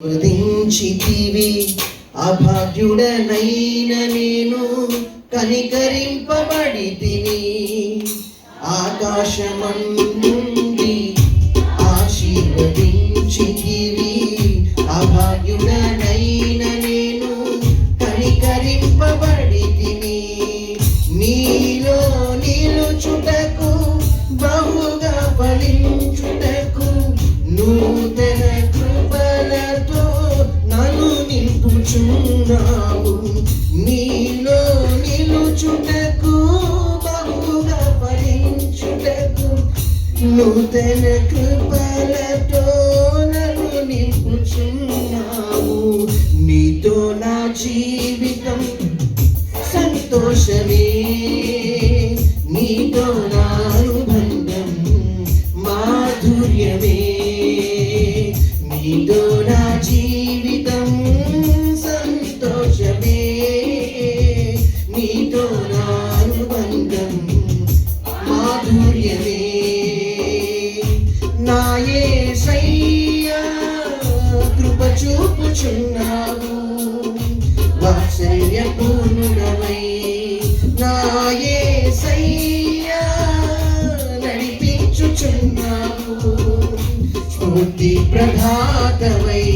వధించితివి అభాగ్యుడనైన నేను కనికరింపబడితిని. ఆకాశమందుండి ఆశీర్వదించితివి అభాగ్యుడనైన నేను కనికరింపబడితిని. నీలో నిలుచుటకు బహుగా ఫలించుటకు నూతన కృపలతో నన్ను నింపుచున్నావు. నీలో నిలుచుటకు బహుగా ఫలించుటకు నూతన కృపలతో నన్ను నింపుచున్నావు. నీతో నా జీవితం సంతోషమే, నీతో నా అనుబంధం మాధుర్యమే. నీతో నా జీవితం సంతోషమే, నీతో నా అనుబంధం మాధుర్యమే. నా యేసయ్యా కృప చూపుచున్నావు, వాత్సల్య పూర్ణుడవై నా యేసయ్యా నడిపించుచున్నావు. స్ఫూర్తి ప్రదాతవై